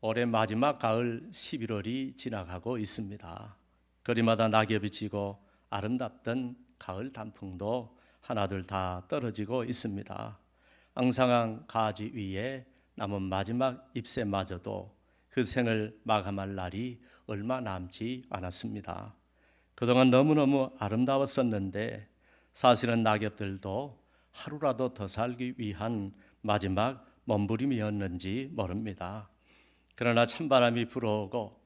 올해 마지막 가을 11월이 지나가고 있습니다. 거리마다 낙엽이 지고 아름답던 가을 단풍도 하나둘 다 떨어지고 있습니다. 앙상한 가지 위에 남은 마지막 잎새마저도 그 생을 마감할 날이 얼마 남지 않았습니다. 그동안 너무너무 아름다웠었는데 사실은 낙엽들도 하루라도 더 살기 위한 마지막 몸부림이었는지 모릅니다. 그러나 찬바람이 불어오고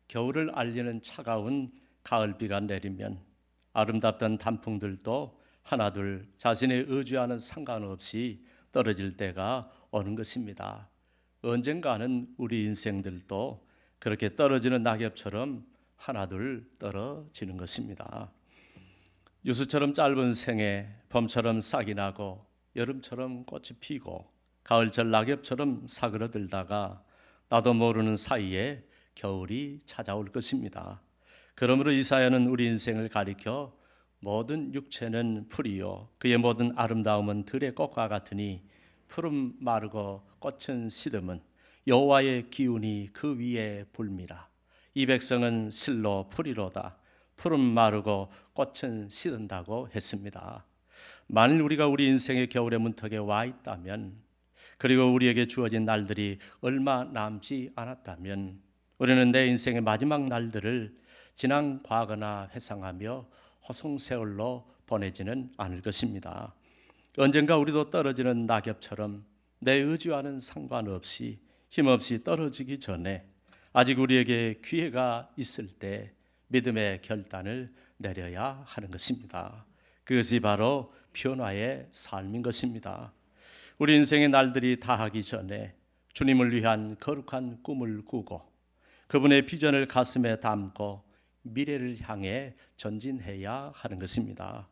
겨울을 알리는 차가운 가을비가 내리면 아름답던 단풍들도 하나둘 자신의 의지와는 상관없이 떨어질 때가 오는 것입니다. 언젠가는 우리 인생들도 그렇게 떨어지는 낙엽처럼 하나둘 떨어지는 것입니다. 유수처럼 짧은 생에 봄처럼 싹이 나고 여름처럼 꽃이 피고 가을철 낙엽처럼 사그러들다가 나도 모르는 사이에 겨울이 찾아올 것입니다. 그러므로 이사야는 우리 인생을 가리켜 모든 육체는 풀이요 그의 모든 아름다움은 들의 꽃과 같으니 푸른 마르고 꽃은 시듬은 여호와의 기운이 그 위에 불미라. 이 백성은 실로 풀이로다. 푸른 마르고 꽃은 시든다고 했습니다. 만일 우리가 우리 인생의 겨울의 문턱에 와 있다면, 그리고 우리에게 주어진 날들이 얼마 남지 않았다면 우리는 내 인생의 마지막 날들을 지난 과거나 회상하며 허송세월로 보내지는 않을 것입니다. 언젠가 우리도 떨어지는 낙엽처럼 내 의지와는 상관없이 힘없이 떨어지기 전에 아직 우리에게 기회가 있을 때 믿음의 결단을 내려야 하는 것입니다. 그것이 바로 변화의 삶인 것입니다. 우리 인생의 날들이 다하기 전에 주님을 위한 거룩한 꿈을 꾸고 그분의 비전을 가슴에 담고 미래를 향해 전진해야 하는 것입니다.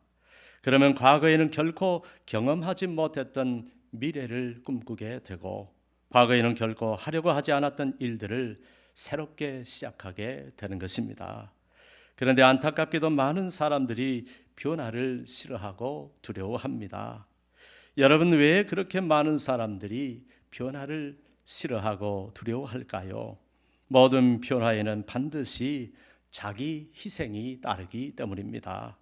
그러면 과거에는 결코 경험하지 못했던 미래를 꿈꾸게 되고 과거에는 결코 하려고 하지 않았던 일들을 새롭게 시작하게 되는 것입니다. 그런데 안타깝게도 많은 사람들이 변화를 싫어하고 두려워합니다. 여러분, 왜 그렇게 많은 사람들이 변화를 싫어하고 두려워할까요? 모든 변화에는 반드시 자기 희생이 따르기 때문입니다.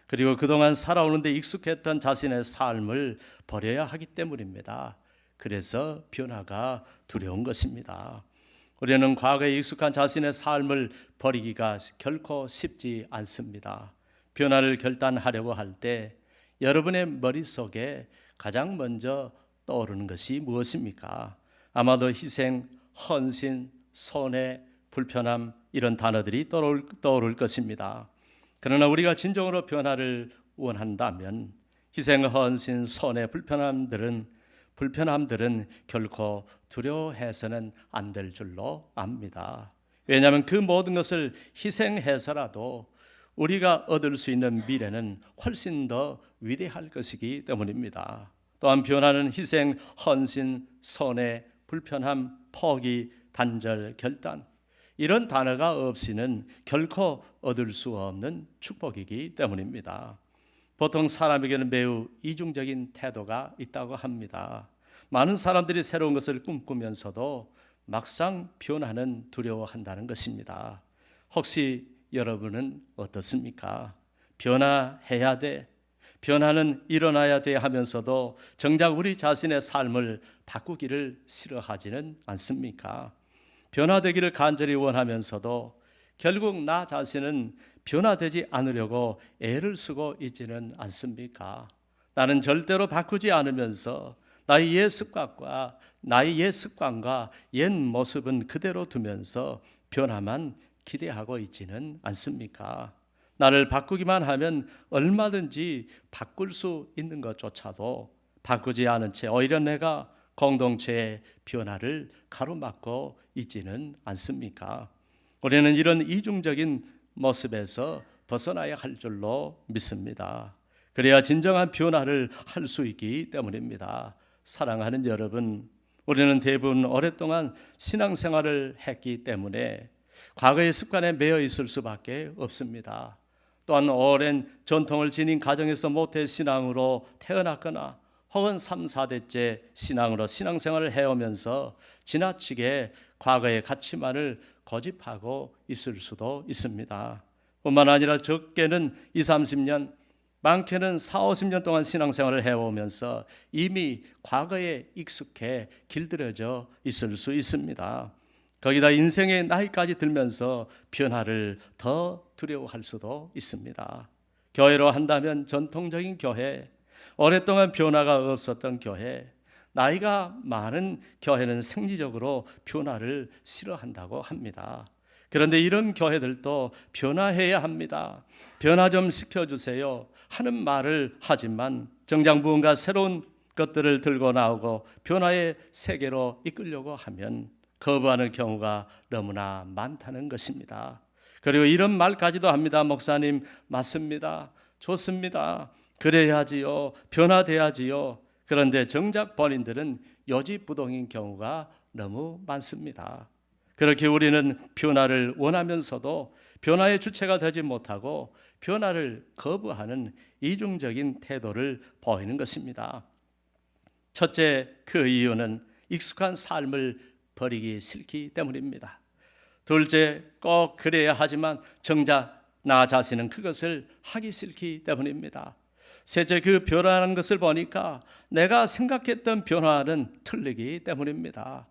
그리고 그동안 살아오는데 익숙했던 자신의 삶을 버려야 하기 때문입니다. 그래서 변화가 두려운 것입니다. 우리는 과거에 익숙한 자신의 삶을 버리기가 결코 쉽지 않습니다. 변화를 결단하려고 할 때 여러분의 머릿속에 가장 먼저 떠오르는 것이 무엇입니까? 아마도 희생, 헌신, 손해, 불편함 이런 단어들이 떠오를 것입니다. 그러나 우리가 진정으로 변화를 원한다면 희생, 헌신, 손해, 불편함들은 결코 두려워해서는 안 될 줄로 압니다. 왜냐하면 그 모든 것을 희생해서라도 우리가 얻을 수 있는 미래는 훨씬 더 위대할 것이기 때문입니다. 또한 변화는 희생, 헌신, 손해, 불편함, 포기, 단절, 결단 이런 단어가 없이는 결코 얻을 수 없는 축복이기 때문입니다. 보통 사람에게는 매우 이중적인 태도가 있다고 합니다. 많은 사람들이 새로운 것을 꿈꾸면서도 막상 변화는 두려워한다는 것입니다. 혹시 여러분은 어떻습니까? 변화해야 돼, 변화는 일어나야 돼 하면서도 정작 우리 자신의 삶을 바꾸기를 싫어하지는 않습니까? 변화되기를 간절히 원하면서도 결국 나 자신은 변화되지 않으려고 애를 쓰고 있지는 않습니까? 나는 절대로 바꾸지 않으면서 나의 옛 습관과 옛 모습은 그대로 두면서 변화만 기대하고 있지는 않습니까? 나를 바꾸기만 하면 얼마든지 바꿀 수 있는 것조차도 바꾸지 않은 채 오히려 내가 공동체의 변화를 가로막고 있지는 않습니까? 우리는 이런 이중적인 모습에서 벗어나야 할 줄로 믿습니다. 그래야 진정한 변화를 할 수 있기 때문입니다. 사랑하는 여러분, 우리는 대부분 오랫동안 신앙생활을 했기 때문에 과거의 습관에 매여 있을 수밖에 없습니다. 또한 오랜 전통을 지닌 가정에서 모태 신앙으로 태어났거나 혹은 3, 4대째 신앙으로 신앙생활을 해오면서 지나치게 과거의 가치만을 고집하고 있을 수도 있습니다. 뿐만 아니라 적게는 2, 30년, 많게는 4, 50년 동안 신앙생활을 해오면서 이미 과거에 익숙해 길들여져 있을 수 있습니다. 거기다 인생의 나이까지 들면서 변화를 더 두려워할 수도 있습니다. 교회로 한다면 전통적인 교회, 오랫동안 변화가 없었던 교회, 나이가 많은 교회는 생리적으로 변화를 싫어한다고 합니다. 그런데 이런 교회들도 변화해야 합니다. 변화 좀 시켜주세요 하는 말을 하지만 정작 무언가 새로운 것들을 들고 나오고 변화의 세계로 이끌려고 하면 거부하는 경우가 너무나 많다는 것입니다. 그리고 이런 말까지도 합니다. 목사님, 맞습니다. 좋습니다. 그래야지요. 변화돼야지요. 그런데 정작 본인들은 요지부동인 경우가 너무 많습니다. 그렇게 우리는 변화를 원하면서도 변화의 주체가 되지 못하고 변화를 거부하는 이중적인 태도를 보이는 것입니다. 첫째, 그 이유는 익숙한 삶을 버리기 싫기 때문입니다. 둘째, 꼭 그래야 하지만 정작 나 자신은 그것을 하기 싫기 때문입니다. 셋째, 그 변화하는 것을 보니까 내가 생각했던 변화는 틀리기 때문입니다.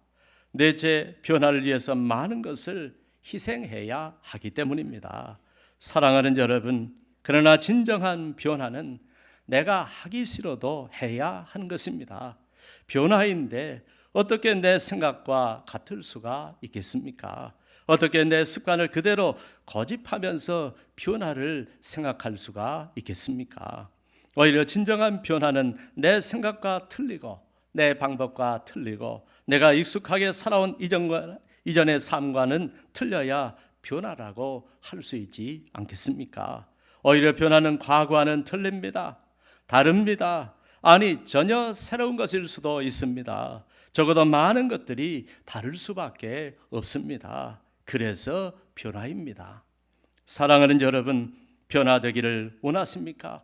넷째, 변화를 위해서 많은 것을 희생해야 하기 때문입니다. 사랑하는 여러분, 그러나 진정한 변화는 내가 하기 싫어도 해야 하는 것입니다. 변화인데 어떻게 내 생각과 같을 수가 있겠습니까? 어떻게 내 습관을 그대로 고집하면서 변화를 생각할 수가 있겠습니까? 오히려 진정한 변화는 내 생각과 틀리고 내 방법과 틀리고 내가 익숙하게 살아온 이전의 삶과는 틀려야 변화라고 할 수 있지 않겠습니까? 오히려 변화는 과거와는 틀립니다. 다릅니다. 아니, 전혀 새로운 것일 수도 있습니다. 적어도 많은 것들이 다를 수밖에 없습니다. 그래서 변화입니다. 사랑하는 여러분, 변화되기를 원하십니까?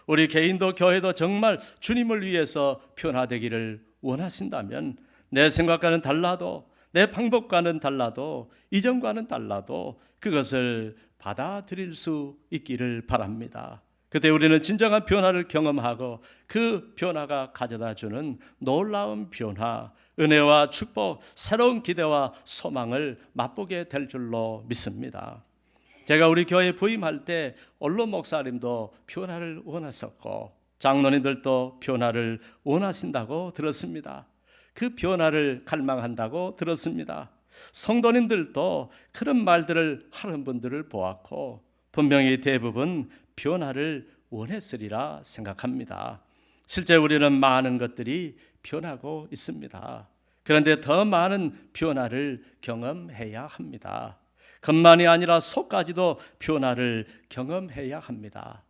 우리 개인도 교회도 정말 주님을 위해서 변화되기를 원하신다면 내 생각과는 달라도 내 방법과는 달라도 이전과는 달라도 그것을 받아들일 수 있기를 바랍니다. 그때 우리는 진정한 변화를 경험하고 그 변화가 가져다주는 놀라운 변화, 은혜와 축복, 새로운 기대와 소망을 맛보게 될 줄로 믿습니다. 제가 우리 교회에 부임할 때 원로 목사님도 변화를 원하셨고 장로님들도 변화를 원하신다고 들었습니다. 그 변화를 갈망한다고 들었습니다. 성도님들도 그런 말들을 하는 분들을 보았고 분명히 대부분 변화를 원했으리라 생각합니다. 실제 우리는 많은 것들이 변하고 있습니다. 그런데 더 많은 변화를 경험해야 합니다. 겉만이 아니라 속까지도 변화를 경험해야 합니다.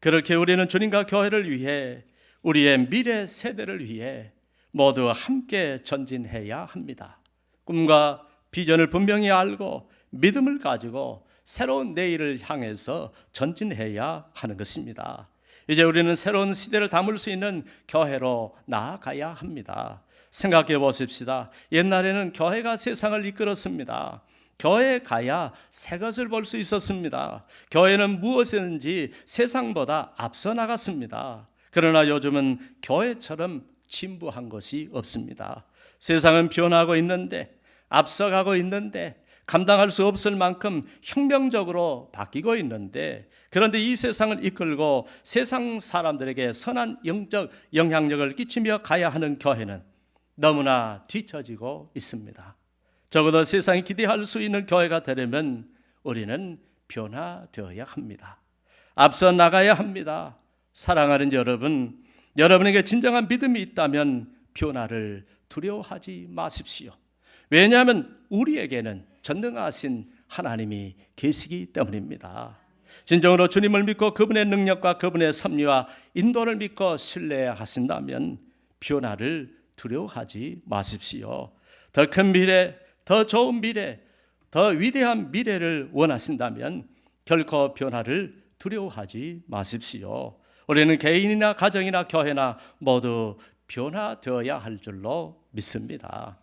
그렇게 우리는 주님과 교회를 위해 우리의 미래 세대를 위해 모두 함께 전진해야 합니다. 꿈과 비전을 분명히 알고 믿음을 가지고 새로운 내일을 향해서 전진해야 하는 것입니다. 이제 우리는 새로운 시대를 담을 수 있는 교회로 나아가야 합니다. 생각해 보십시다. 옛날에는 교회가 세상을 이끌었습니다. 교회에 가야 새 것을 볼 수 있었습니다. 교회는 무엇이든지 세상보다 앞서 나갔습니다. 그러나 요즘은 교회처럼 진부한 것이 없습니다. 세상은 변하고 있는데, 앞서가고 있는데, 감당할 수 없을 만큼 혁명적으로 바뀌고 있는데, 그런데 이 세상을 이끌고 세상 사람들에게 선한 영적 영향력을 끼치며 가야 하는 교회는 너무나 뒤처지고 있습니다. 적어도 세상이 기대할 수 있는 교회가 되려면 우리는 변화되어야 합니다. 앞서 나가야 합니다. 사랑하는 여러분, 여러분에게 진정한 믿음이 있다면 변화를 두려워하지 마십시오. 왜냐하면 우리에게는 전능하신 하나님이 계시기 때문입니다. 진정으로 주님을 믿고 그분의 능력과 그분의 섭리와 인도를 믿고 신뢰하신다면 변화를 두려워하지 마십시오. 더 큰 미래, 더 좋은 미래, 더 위대한 미래를 원하신다면 결코 변화를 두려워하지 마십시오. 우리는 개인이나 가정이나 교회나 모두 변화되어야 할 줄로 믿습니다.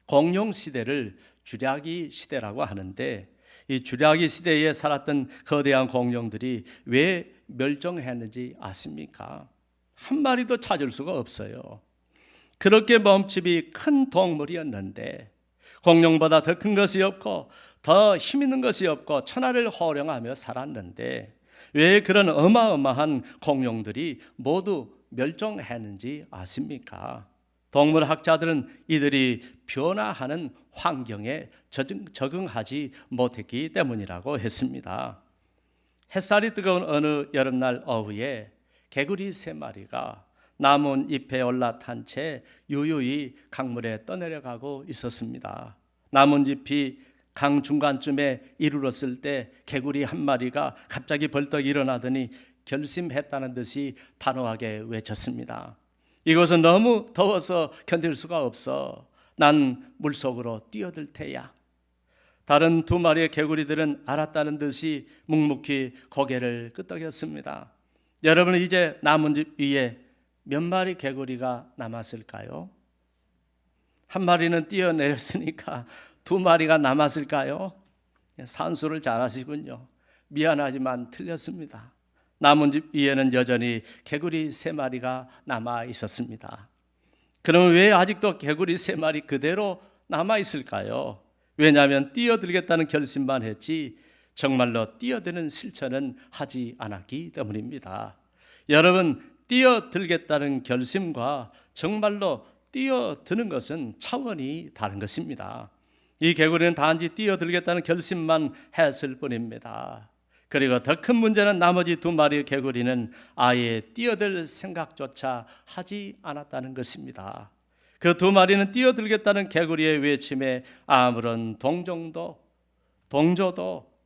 공룡 시대를 주라기 시대라고 하는데, 이 주라기 시대에 살았던 거대한 공룡들이 왜 멸종했는지 아십니까? 한 마리도 찾을 수가 없어요. 그렇게 몸집이 큰 동물이었는데 공룡보다 더 큰 것이 없고 더 힘 있는 것이 없고 천하를 호령하며 살았는데 왜 그런 어마어마한 공룡들이 모두 멸종했는지 아십니까? 동물학자들은 이들이 변화하는 환경에 적응하지 못했기 때문이라고 했습니다. 햇살이 뜨거운 어느 여름날 오후에 개구리 3마리가 나뭇잎에 올라탄 채 유유히 강물에 떠내려가고 있었습니다. 나뭇잎이 강 중간쯤에 이르렀을 때 개구리 1마리가 갑자기 벌떡 일어나더니 결심했다는 듯이 단호하게 외쳤습니다. 이것은 너무 더워서 견딜 수가 없어. 난 물속으로 뛰어들 테야. 다른 2마리의 개구리들은 알았다는 듯이 묵묵히 고개를 끄덕였습니다. 여러분, 이제 나뭇잎 위에 몇 마리 개구리가 남았을까요? 1마리는 뛰어내렸으니까 2마리가 남았을까요? 산수를 잘 하시군요. 미안하지만 틀렸습니다. 나뭇잎 위에는 여전히 개구리 3마리가 남아 있었습니다. 그러면 왜 아직도 개구리 3마리 그대로 남아 있을까요? 왜냐하면 뛰어들겠다는 결심만 했지 정말로 뛰어드는 실천은 하지 않았기 때문입니다. 여러분, 뛰어들겠다는 결심과 정말로 뛰어드는 것은 차원이 다른 것입니다. 이 개구리는 단지 뛰어들겠다는 결심만 했을 뿐입니다. 그리고 더 큰 문제는 나머지 2마리의 개구리는 아예 뛰어들 생각조차 하지 않았다는 것입니다. 그 2마리는 뛰어들겠다는 개구리의 외침에 아무런 동조도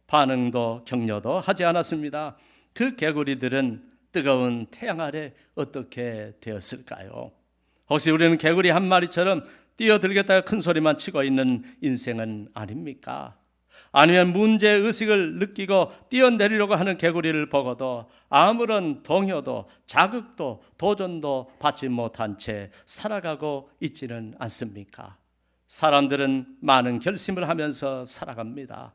반응도 격려도 하지 않았습니다. 그 개구리들은 뜨거운 태양 아래 어떻게 되었을까요? 혹시 우리는 개구리 1마리처럼 뛰어들겠다가 큰 소리만 치고 있는 인생은 아닙니까? 아니면 문제의식을 느끼고 뛰어내리려고 하는 개구리를 보고도 아무런 동요도 자극도 도전도 받지 못한 채 살아가고 있지는 않습니까? 사람들은 많은 결심을 하면서 살아갑니다.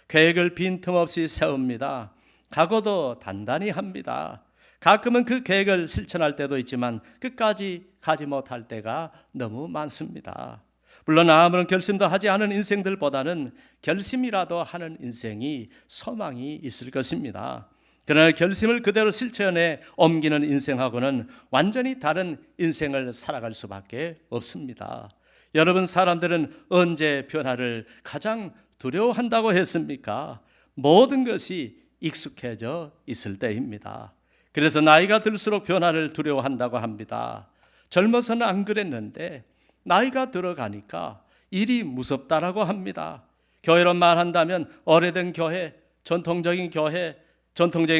계획을 빈틈없이 세웁니다. 각오도 단단히 합니다. 가끔은 그 계획을 실천할 때도 있지만 끝까지 가지 못할 때가 너무 많습니다. 물론 아무런 결심도 하지 않은 인생들보다는 결심이라도 하는 인생이 소망이 있을 것입니다. 그러나 결심을 그대로 실천에 옮기는 인생하고는 완전히 다른 인생을 살아갈 수밖에 없습니다. 여러분, 사람들은 언제 변화를 가장 두려워한다고 했습니까? 모든 것이 익숙해져 있을 때입니다. 그래서 나이가 들수록 변화를 두려워한다고 합니다. 젊어서는 안 그랬는데 나이가 들어가니까 일이 무섭다라고 합니다. 교회로 말한다면 오래된 교회, 전통적인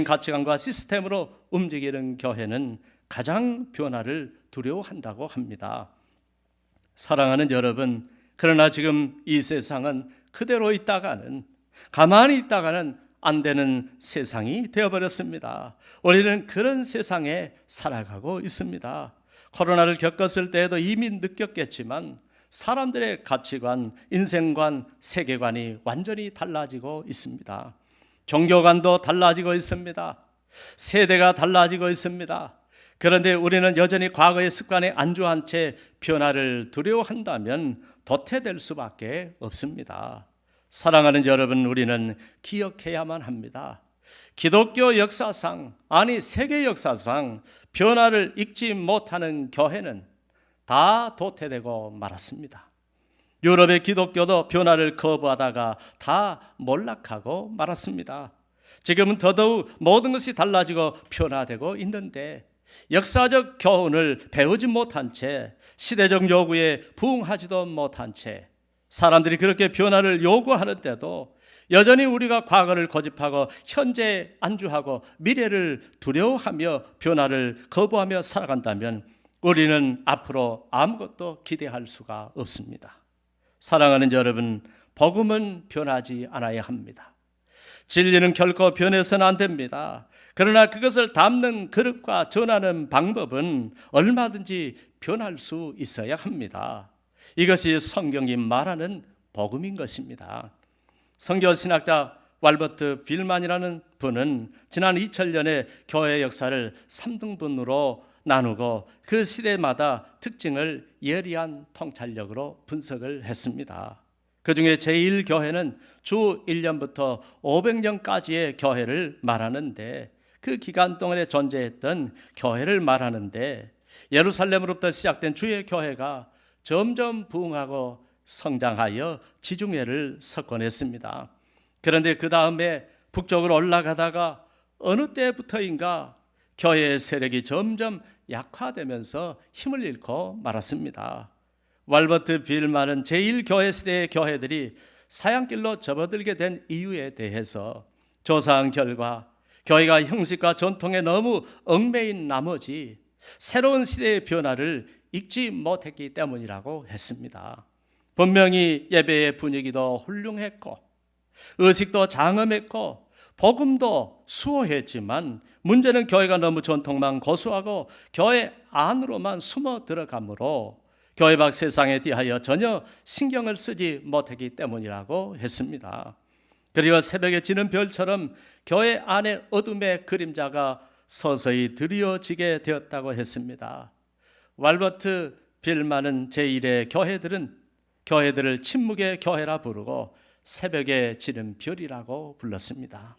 가치관과 시스템으로 움직이는 교회는 가장 변화를 두려워한다고 합니다. 사랑하는 여러분, 그러나 지금 이 세상은 그대로 있다가는, 가만히 있다가는 안 되는 세상이 되어버렸습니다. 우리는 그런 세상에 살아가고 있습니다. 코로나를 겪었을 때에도 이미 느꼈겠지만 사람들의 가치관, 인생관, 세계관이 완전히 달라지고 있습니다. 종교관도 달라지고 있습니다. 세대가 달라지고 있습니다. 그런데 우리는 여전히 과거의 습관에 안주한 채 변화를 두려워한다면 도태될 수밖에 없습니다. 사랑하는 여러분, 우리는 기억해야만 합니다. 기독교 역사상, 아니 세계 역사상 변화를 읽지 못하는 교회는 다 도태되고 말았습니다. 유럽의 기독교도 변화를 거부하다가 다 몰락하고 말았습니다. 지금은 더더욱 모든 것이 달라지고 변화되고 있는데 역사적 교훈을 배우지 못한 채, 시대적 요구에 부응하지도 못한 채 사람들이 그렇게 변화를 요구하는데도 여전히 우리가 과거를 고집하고 현재에 안주하고 미래를 두려워하며 변화를 거부하며 살아간다면 우리는 앞으로 아무것도 기대할 수가 없습니다. 사랑하는 여러분, 복음은 변하지 않아야 합니다. 진리는 결코 변해서는 안 됩니다. 그러나 그것을 담는 그릇과 전하는 방법은 얼마든지 변할 수 있어야 합니다. 이것이 성경이 말하는 복음인 것입니다. 선교신학자 왈버트 빌만이라는 분은 지난 2000년에 교회 역사를 3등분으로 나누고 그 시대마다 특징을 예리한 통찰력으로 분석을 했습니다. 그 중에 제1교회는 주 1년부터 500년까지의 교회를 말하는데, 그 기간 동안에 존재했던 교회를 말하는데, 예루살렘으로부터 시작된 주의 교회가 점점 부흥하고 성장하여 지중해를 석권했습니다. 그런데 그 다음에 북쪽으로 올라가다가 어느 때부터인가 교회의 세력이 점점 약화되면서 힘을 잃고 말았습니다. 왈버트 빌만은 제1교회 시대의 교회들이 사양길로 접어들게 된 이유에 대해서 조사한 결과 교회가 형식과 전통에 너무 얽매인 나머지 새로운 시대의 변화를 읽지 못했기 때문이라고 했습니다. 분명히 예배의 분위기도 훌륭했고 의식도 장엄했고 복음도 수호했지만 문제는 교회가 너무 전통만 고수하고 교회 안으로만 숨어 들어가므로 교회 밖 세상에 대하여 전혀 신경을 쓰지 못했기 때문이라고 했습니다. 그리고 새벽에 지는 별처럼 교회 안에 어둠의 그림자가 서서히 드리워지게 되었다고 했습니다. 왈버트 빌만은 제1의 교회들을 침묵의 교회라 부르고 새벽에 지는 별이라고 불렀습니다.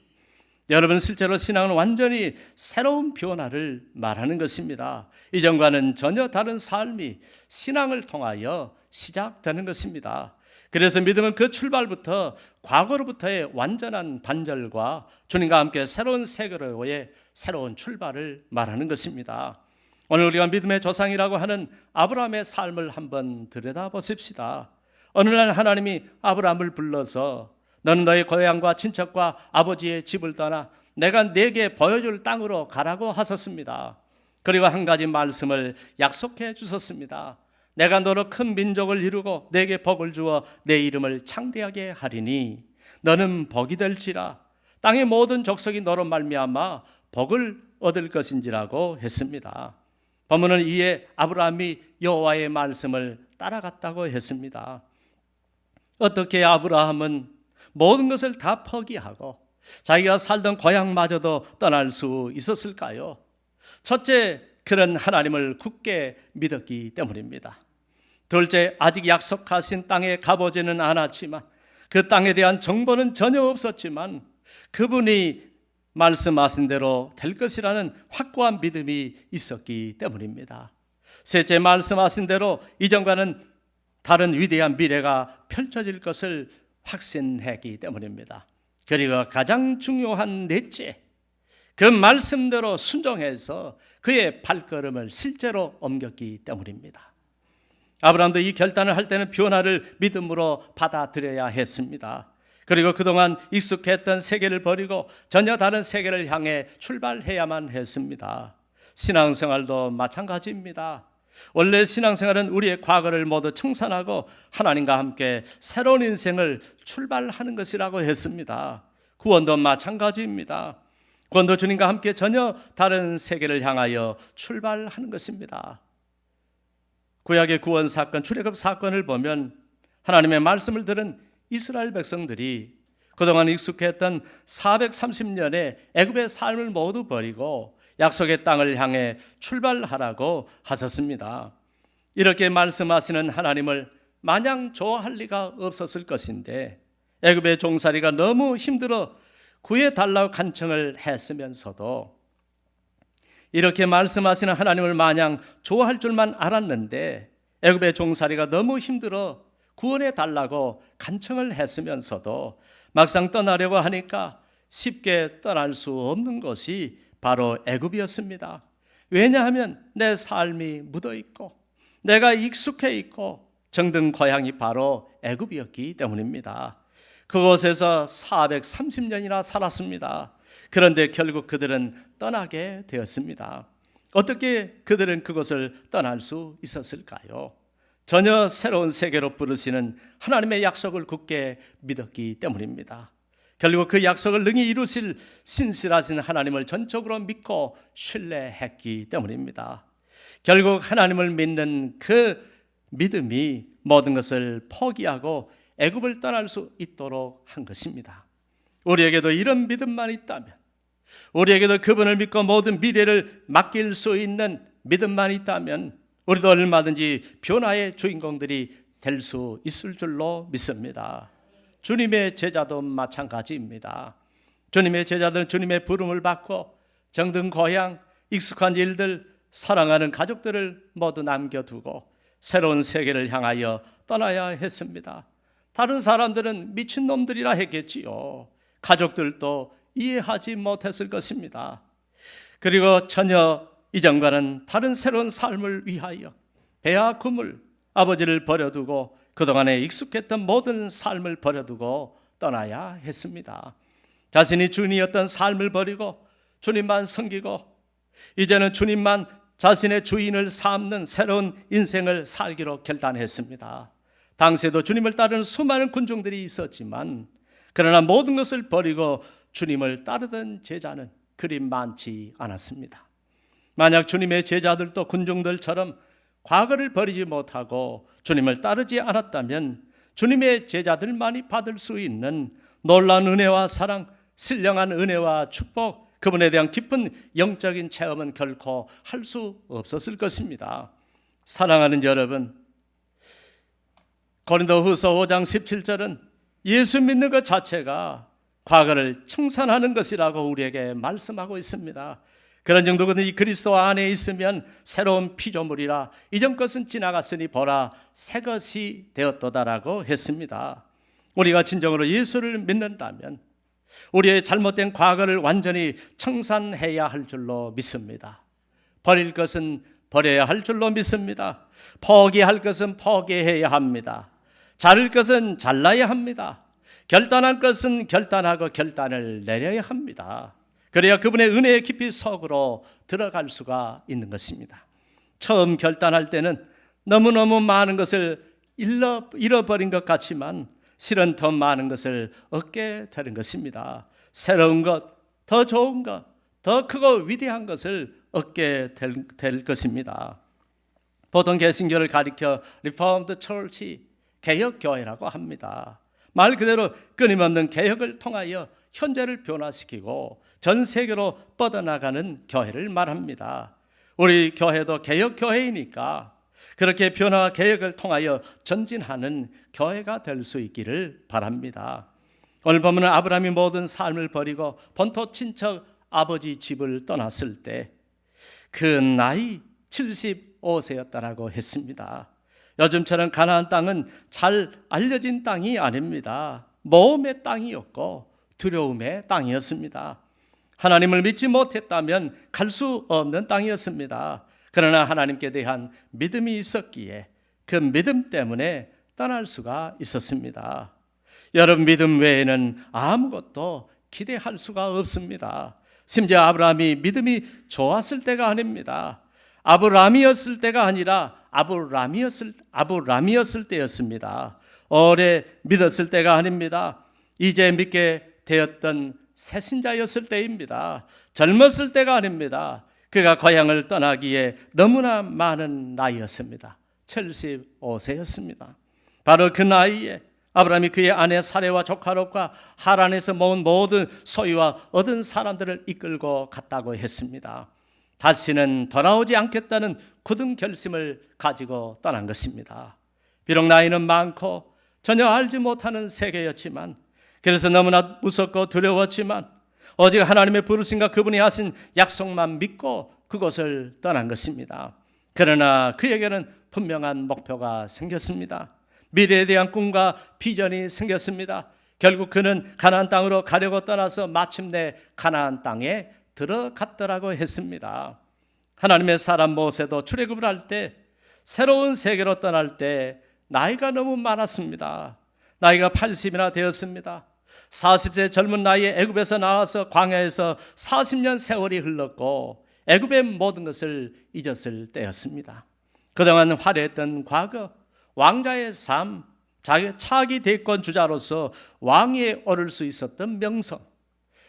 여러분, 실제로 신앙은 완전히 새로운 변화를 말하는 것입니다. 이전과는 전혀 다른 삶이 신앙을 통하여 시작되는 것입니다. 그래서 믿음은 그 출발부터 과거로부터의 완전한 단절과 주님과 함께 새로운 세계로의 새로운 출발을 말하는 것입니다. 오늘 우리가 믿음의 조상이라고 하는 아브라함의 삶을 한번 들여다보십시다. 어느 날 하나님이 아브라함을 불러서 너는 너의 고향과 친척과 아버지의 집을 떠나 내가 네게 보여줄 땅으로 가라고 하셨습니다. 그리고 한 가지 말씀을 약속해 주셨습니다. 내가 너로 큰 민족을 이루고 네게 복을 주어 내 이름을 창대하게 하리니 너는 복이 될지라 땅의 모든 족속이 너로 말미암아 복을 얻을 것인지라고 했습니다. 본문은 이에 아브라함이 여호와의 말씀을 따라갔다고 했습니다. 어떻게 아브라함은 모든 것을 다 포기하고 자기가 살던 고향마저도 떠날 수 있었을까요? 첫째, 그는 하나님을 굳게 믿었기 때문입니다. 둘째, 아직 약속하신 땅에 가보지는 않았지만 그 땅에 대한 정보는 전혀 없었지만 그분이 말씀하신 대로 될 것이라는 확고한 믿음이 있었기 때문입니다. 셋째, 말씀하신 대로 이전과는 다른 위대한 미래가 펼쳐질 것을 확신했기 때문입니다. 그리고 가장 중요한 넷째, 그 말씀대로 순종해서 그의 발걸음을 실제로 옮겼기 때문입니다. 아브라함도 이 결단을 할 때는 변화를 믿음으로 받아들여야 했습니다. 그리고 그동안 익숙했던 세계를 버리고 전혀 다른 세계를 향해 출발해야만 했습니다. 신앙생활도 마찬가지입니다. 원래 신앙생활은 우리의 과거를 모두 청산하고 하나님과 함께 새로운 인생을 출발하는 것이라고 했습니다. 구원도 마찬가지입니다. 구원도 주님과 함께 전혀 다른 세계를 향하여 출발하는 것입니다. 구약의 구원 사건, 출애굽 사건을 보면 하나님의 말씀을 들은 이스라엘 백성들이 그동안 익숙했던 430년의 애굽의 삶을 모두 버리고 약속의 땅을 향해 출발하라고 하셨습니다. 이렇게 말씀하시는 하나님을 마냥 좋아할 리가 없었을 것인데 애굽의 종살이가 너무 힘들어 구해달라고 간청을 했으면서도 이렇게 말씀하시는 하나님을 마냥 좋아할 줄만 알았는데 애굽의 종살이가 너무 힘들어 구원해 달라고 간청을 했으면서도 막상 떠나려고 하니까 쉽게 떠날 수 없는 것이 바로 애굽이었습니다. 왜냐하면 내 삶이 묻어 있고 내가 익숙해 있고 정든 고향이 바로 애굽이었기 때문입니다. 그곳에서 430년이나 살았습니다. 그런데 결국 그들은 떠나게 되었습니다. 어떻게 그들은 그곳을 떠날 수 있었을까요? 전혀 새로운 세계로 부르시는 하나님의 약속을 굳게 믿었기 때문입니다. 결국 그 약속을 능히 이루실 신실하신 하나님을 전적으로 믿고 신뢰했기 때문입니다. 결국 하나님을 믿는 그 믿음이 모든 것을 포기하고 애굽을 떠날 수 있도록 한 것입니다. 우리에게도 이런 믿음만 있다면, 우리에게도 그분을 믿고 모든 미래를 맡길 수 있는 믿음만 있다면 우리도 얼마든지 변화의 주인공들이 될 수 있을 줄로 믿습니다. 주님의 제자도 마찬가지입니다. 주님의 제자들은 주님의 부름을 받고 정든 고향, 익숙한 일들, 사랑하는 가족들을 모두 남겨두고 새로운 세계를 향하여 떠나야 했습니다. 다른 사람들은 미친놈들이라 했겠지요. 가족들도 이해하지 못했을 것입니다. 그리고 전혀 이전과는 다른 새로운 삶을 위하여 배와 금을 아버지를 버려두고 그동안에 익숙했던 모든 삶을 버려두고 떠나야 했습니다. 자신이 주인이었던 삶을 버리고 주님만 섬기고 이제는 주님만 자신의 주인을 삼는 새로운 인생을 살기로 결단했습니다. 당시에도 주님을 따르는 수많은 군중들이 있었지만 그러나 모든 것을 버리고 주님을 따르던 제자는 그리 많지 않았습니다. 만약 주님의 제자들도 군중들처럼 과거를 버리지 못하고 주님을 따르지 않았다면 주님의 제자들만이 받을 수 있는 놀라운 은혜와 사랑, 신령한 은혜와 축복, 그분에 대한 깊은 영적인 체험은 결코 할 수 없었을 것입니다. 사랑하는 여러분, 고린도후서 5장 17절은 예수 믿는 것 자체가 과거를 청산하는 것이라고 우리에게 말씀하고 있습니다. 그런 정도거든요. 이 그리스도 안에 있으면 새로운 피조물이라 이전 것은 지나갔으니 보라 새 것이 되었도다라고 했습니다. 우리가 진정으로 예수를 믿는다면 우리의 잘못된 과거를 완전히 청산해야 할 줄로 믿습니다. 버릴 것은 버려야 할 줄로 믿습니다. 포기할 것은 포기해야 합니다. 자를 것은 잘라야 합니다. 결단할 것은 결단하고 결단을 내려야 합니다. 그래야 그분의 은혜의 깊이 속으로 들어갈 수가 있는 것입니다. 처음 결단할 때는 너무너무 많은 것을 잃어버린 것 같지만 실은 더 많은 것을 얻게 되는 것입니다. 새로운 것, 더 좋은 것, 더 크고 위대한 것을 얻게 될 것입니다. 보통 개신교를 가리켜 Reformed Church, 개혁교회라고 합니다. 말 그대로 끊임없는 개혁을 통하여 현재를 변화시키고 전 세계로 뻗어나가는 교회를 말합니다. 우리 교회도 개혁교회이니까 그렇게 변화와 개혁을 통하여 전진하는 교회가 될 수 있기를 바랍니다. 오늘 보면 아브라함이 모든 삶을 버리고 본토 친척 아버지 집을 떠났을 때 그 나이 75세였다라고 했습니다. 요즘처럼 가나안 땅은 잘 알려진 땅이 아닙니다. 모험의 땅이었고 두려움의 땅이었습니다. 하나님을 믿지 못했다면 갈 수 없는 땅이었습니다. 그러나 하나님께 대한 믿음이 있었기에 그 믿음 때문에 떠날 수가 있었습니다. 여러분, 믿음 외에는 아무것도 기대할 수가 없습니다. 심지어 아브라함이 믿음이 좋았을 때가 아닙니다. 아브라함이었을 때가 아니라 아브라함이었을 때였습니다. 오래 믿었을 때가 아닙니다. 이제 믿게 되었던 새신자였을 때입니다. 젊었을 때가 아닙니다. 그가 고향을 떠나기에 너무나 많은 나이였습니다. 75세였습니다. 바로 그 나이에 아브라함이 그의 아내 사레와 조카 롯과 하란에서 모은 모든 소유와 얻은 사람들을 이끌고 갔다고 했습니다. 다시는 돌아오지 않겠다는 굳은 결심을 가지고 떠난 것입니다. 비록 나이는 많고 전혀 알지 못하는 세계였지만, 그래서 너무나 무섭고 두려웠지만 오직 하나님의 부르심과 그분이 하신 약속만 믿고 그곳을 떠난 것입니다. 그러나 그에게는 분명한 목표가 생겼습니다. 미래에 대한 꿈과 비전이 생겼습니다. 결국 그는 가나안 땅으로 가려고 떠나서 마침내 가나안 땅에 들어갔더라고 했습니다. 하나님의 사람 모세도 출애굽을 할 때, 새로운 세계로 떠날 때 나이가 너무 많았습니다. 나이가 80이나 되었습니다. 40세 젊은 나이에 애굽에서 나와서 광야에서 40년 세월이 흘렀고 애굽의 모든 것을 잊었을 때였습니다. 그동안 화려했던 과거, 왕자의 삶, 차기 대권 주자로서 왕위에 오를 수 있었던 명성,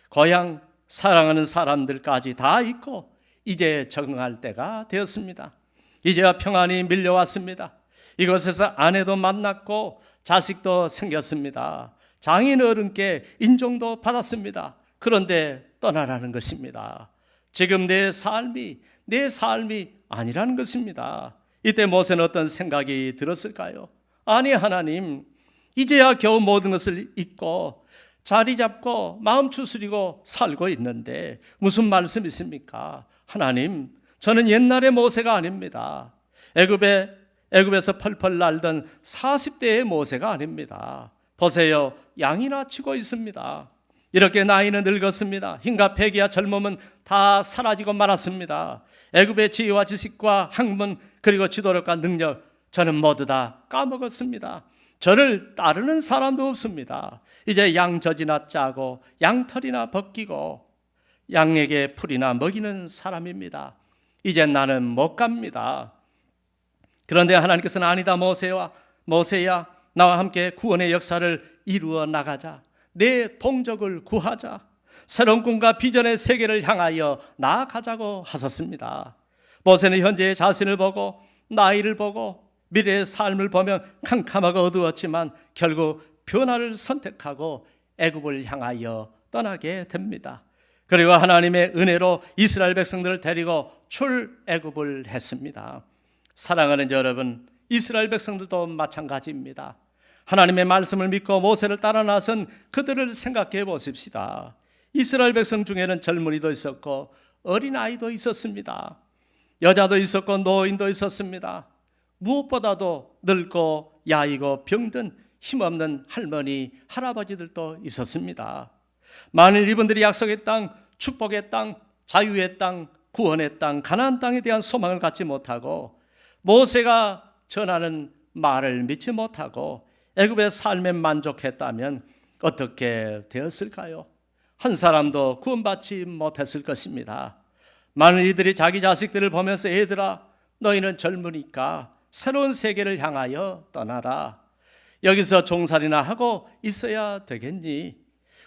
고향, 사랑하는 사람들까지 다 있고 이제 적응할 때가 되었습니다. 이제야 평안이 밀려왔습니다. 이곳에서 아내도 만났고 자식도 생겼습니다. 장인 어른께 인정도 받았습니다. 그런데 떠나라는 것입니다. 지금 내 삶이 아니라는 것입니다. 이때 모세는 어떤 생각이 들었을까요? 아니 하나님, 이제야 겨우 모든 것을 잊고 자리 잡고 마음 추스리고 살고 있는데 무슨 말씀이십니까? 하나님, 저는 옛날의 모세가 아닙니다. 애굽에서 펄펄 날던 40대의 모세가 아닙니다. 보세요, 양이나 치고 있습니다. 이렇게 나이는 늙었습니다. 힘과 패기와 젊음은 다 사라지고 말았습니다. 애굽의 지혜와 지식과 학문 그리고 지도력과 능력, 저는 모두 다 까먹었습니다. 저를 따르는 사람도 없습니다. 이제 양젖이나 짜고 양털이나 벗기고 양에게 풀이나 먹이는 사람입니다. 이제 나는 못 갑니다. 그런데 하나님께서는 아니다, 모세야, 나와 함께 구원의 역사를 이루어 나가자. 내 동족을 구하자. 새로운 꿈과 비전의 세계를 향하여 나아가자고 하셨습니다. 모세는 현재의 자신을 보고 나이를 보고 미래의 삶을 보며 캄캄하고 어두웠지만 결국 변화를 선택하고 애굽을 향하여 떠나게 됩니다. 그리고 하나님의 은혜로 이스라엘 백성들을 데리고 출애굽을 했습니다. 사랑하는 여러분, 이스라엘 백성들도 마찬가지입니다. 하나님의 말씀을 믿고 모세를 따라 나선 그들을 생각해 보십시다. 이스라엘 백성 중에는 젊은이도 있었고 어린아이도 있었습니다. 여자도 있었고 노인도 있었습니다. 무엇보다도 늙고 야이고 병든 힘없는 할머니, 할아버지들도 있었습니다. 만일 이분들이 약속의 땅, 축복의 땅, 자유의 땅, 구원의 땅, 가나안 땅에 대한 소망을 갖지 못하고 모세가 전하는 말을 믿지 못하고 애굽의 삶에 만족했다면 어떻게 되었을까요? 한 사람도 구원받지 못했을 것입니다. 많은 이들이 자기 자식들을 보면서 얘들아, 너희는 젊으니까 새로운 세계를 향하여 떠나라. 여기서 종살이나 하고 있어야 되겠니?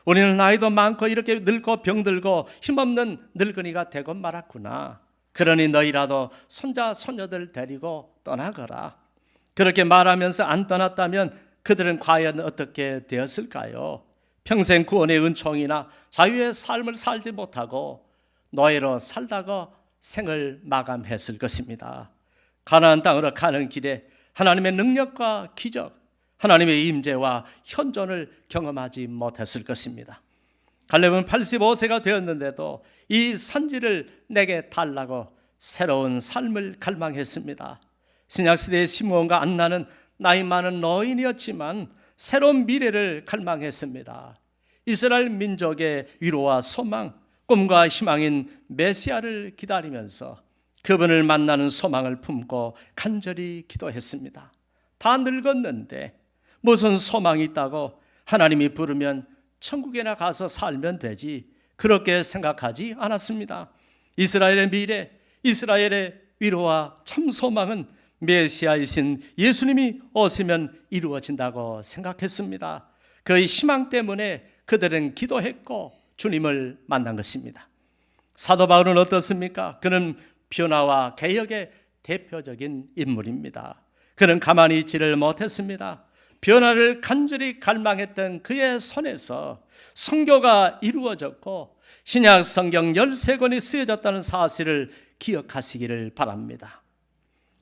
우리는 나이도 많고 이렇게 늙고 병들고 힘없는 늙은이가 되고 말았구나. 그러니 너희라도 손자 손녀들 데리고 떠나거라. 그렇게 말하면서 안 떠났다면 그들은 과연 어떻게 되었을까요? 평생 구원의 은총이나 자유의 삶을 살지 못하고 노예로 살다가 생을 마감했을 것입니다. 가나안 땅으로 가는 길에 하나님의 능력과 기적, 하나님의 임재와 현존을 경험하지 못했을 것입니다. 갈렙은 85세가 되었는데도 이 산지를 내게 달라고 새로운 삶을 갈망했습니다. 신약시대의 시므온과 안나는 나이 많은 노인이었지만 새로운 미래를 갈망했습니다. 이스라엘 민족의 위로와 소망, 꿈과 희망인 메시아를 기다리면서 그분을 만나는 소망을 품고 간절히 기도했습니다. 다 늙었는데 무슨 소망이 있다고 하나님이 부르면 천국에나 가서 살면 되지, 그렇게 생각하지 않았습니다. 이스라엘의 미래, 이스라엘의 위로와 참 소망은 메시아이신 예수님이 오시면 이루어진다고 생각했습니다. 그 희망 때문에 그들은 기도했고 주님을 만난 것입니다. 사도 바울은 어떻습니까? 그는 변화와 개혁의 대표적인 인물입니다. 그는 가만히 있지를 못했습니다. 변화를 간절히 갈망했던 그의 손에서 선교가 이루어졌고 신약 성경 13권이 쓰여졌다는 사실을 기억하시기를 바랍니다.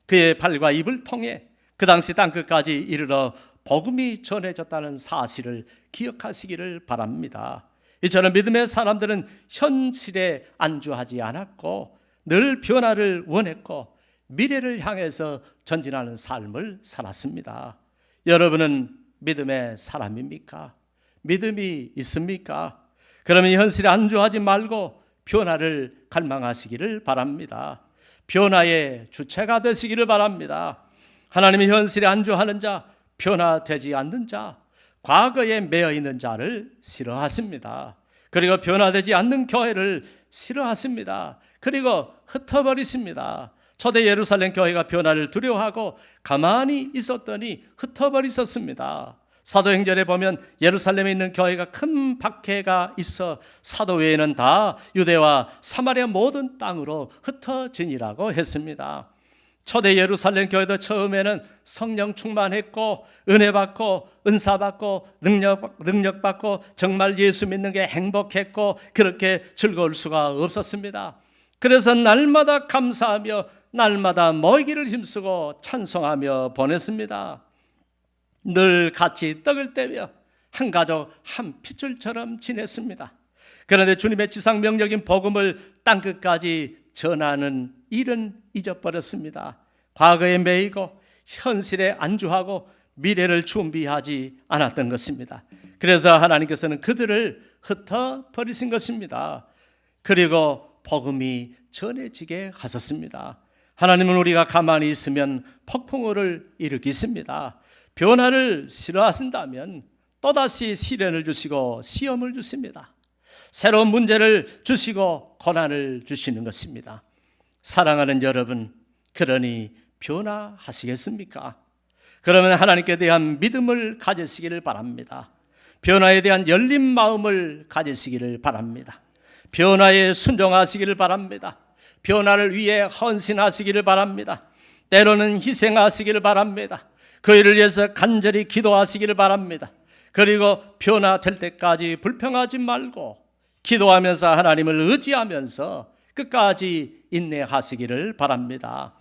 그의 발과 입을 통해 그 당시 땅끝까지 이르러 복음이 전해졌다는 사실을 기억하시기를 바랍니다. 이처럼 믿음의 사람들은 현실에 안주하지 않았고 늘 변화를 원했고 미래를 향해서 전진하는 삶을 살았습니다. 여러분은 믿음의 사람입니까? 믿음이 있습니까? 그러면 현실에 안주하지 말고 변화를 갈망하시기를 바랍니다. 변화의 주체가 되시기를 바랍니다. 하나님의 현실에 안주하는 자, 변화되지 않는 자, 과거에 매여 있는 자를 싫어하십니다. 그리고 변화되지 않는 교회를 싫어하십니다. 그리고 흩어버리십니다. 초대 예루살렘 교회가 변화를 두려워하고 가만히 있었더니 흩어버리셨습니다. 사도행전에 보면 예루살렘에 있는 교회가 큰 박해가 있어 사도 외에는 다 유대와 사마리아 모든 땅으로 흩어지니라고 했습니다. 초대 예루살렘 교회도 처음에는 성령 충만했고 은혜 받고 은사 받고 능력 받고 정말 예수 믿는 게 행복했고 그렇게 즐거울 수가 없었습니다. 그래서 날마다 감사하며 날마다 모이기를 힘쓰고 찬송하며 보냈습니다. 늘 같이 떡을 떼며 한 가족 한 핏줄처럼 지냈습니다. 그런데 주님의 지상 명령인 복음을 땅끝까지 전하는 일은 잊어버렸습니다. 과거에 매이고 현실에 안주하고 미래를 준비하지 않았던 것입니다. 그래서 하나님께서는 그들을 흩어버리신 것입니다. 그리고 복음이 전해지게 하셨습니다. 하나님은 우리가 가만히 있으면 폭풍우를 일으키십니다. 변화를 싫어하신다면 또다시 시련을 주시고 시험을 주십니다. 새로운 문제를 주시고 고난을 주시는 것입니다. 사랑하는 여러분, 그러니 변화하시겠습니까? 그러면 하나님께 대한 믿음을 가지시기를 바랍니다. 변화에 대한 열린 마음을 가지시기를 바랍니다. 변화에 순종하시기를 바랍니다. 변화를 위해 헌신하시기를 바랍니다. 때로는 희생하시기를 바랍니다. 그 일을 위해서 간절히 기도하시기를 바랍니다. 그리고 변화될 때까지 불평하지 말고 기도하면서 하나님을 의지하면서 끝까지 인내하시기를 바랍니다.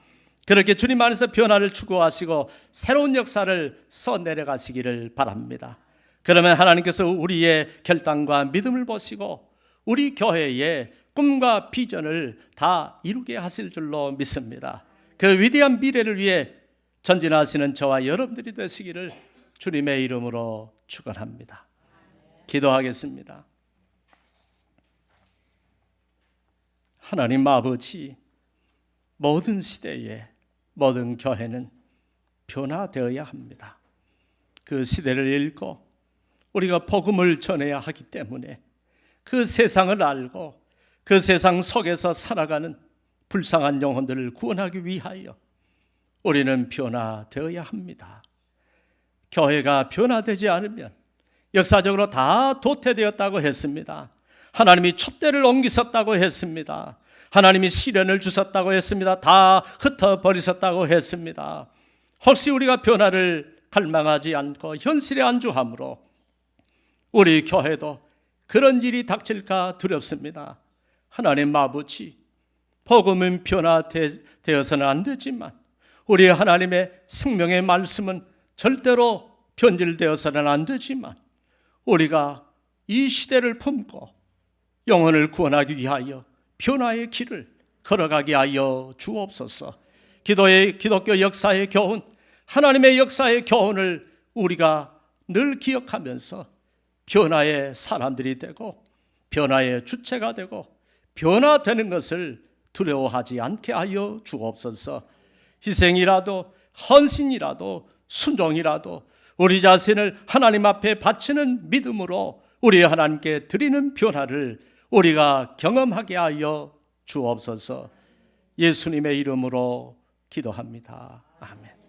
그렇게 주님 안에서 변화를 추구하시고 새로운 역사를 써내려가시기를 바랍니다. 그러면 하나님께서 우리의 결단과 믿음을 보시고 우리 교회의 꿈과 비전을 다 이루게 하실 줄로 믿습니다. 그 위대한 미래를 위해 전진하시는 저와 여러분들이 되시기를 주님의 이름으로 축원합니다. 기도하겠습니다. 하나님 아버지, 모든 시대에 모든 교회는 변화되어야 합니다. 그 시대를 읽고 우리가 복음을 전해야 하기 때문에 그 세상을 알고 그 세상 속에서 살아가는 불쌍한 영혼들을 구원하기 위하여 우리는 변화되어야 합니다. 교회가 변화되지 않으면 역사적으로 다 도태되었다고 했습니다. 하나님이 촛대를 옮기셨다고 했습니다. 하나님이 시련을 주셨다고 했습니다. 다 흩어버리셨다고 했습니다. 혹시 우리가 변화를 갈망하지 않고 현실에 안주함으로 우리 교회도 그런 일이 닥칠까 두렵습니다. 하나님 아버지, 복음은 변화되어서는 안 되지만 우리 하나님의 생명의 말씀은 절대로 변질되어서는 안 되지만 우리가 이 시대를 품고 영혼을 구원하기 위하여 변화의 길을 걸어가게 하여 주옵소서. 기독교 역사의 교훈, 하나님의 역사의 교훈을 우리가 늘 기억하면서 변화의 사람들이 되고 변화의 주체가 되고 변화되는 것을 두려워하지 않게 하여 주옵소서. 희생이라도 헌신이라도 순종이라도 우리 자신을 하나님 앞에 바치는 믿음으로 우리 하나님께 드리는 변화를 우리가 경험하게 하여 주옵소서. 예수님의 이름으로 기도합니다. 아멘.